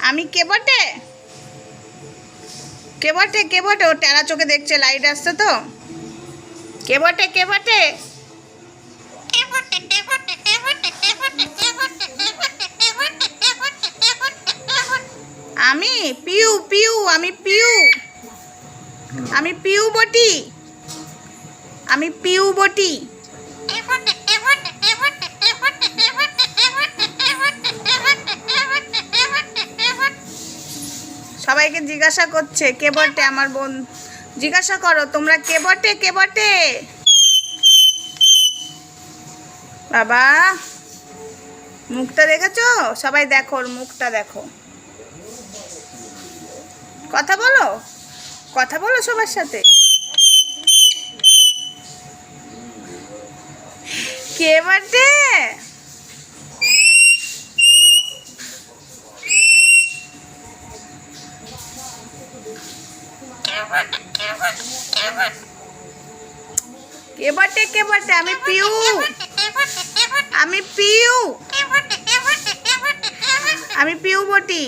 আমি কে বটে? কে বটে? কে বটে? ও টেরা চোখে দেখছে, লাইট আসছে তো। কে বটে? কে বটে? আমি পিউ পিউ, আমি পিউ, আমি পিউ বটি, আমি পিউ বটি। সবাইকে জিজ্ঞাসা করছে কে বটে আমার বোন। জিজ্ঞাসা করো তোমরা কে বটে? কে বটে? বাবা মুখটা দেখেছো? সবাই দেখো, ওর মুখটা দেখো। কথা বলো, কথা বলো সবার সাথে। কে বটে? কে বটে? কে বটে? আমি পিউ, আমি পিউ, আমি পিউ বটি।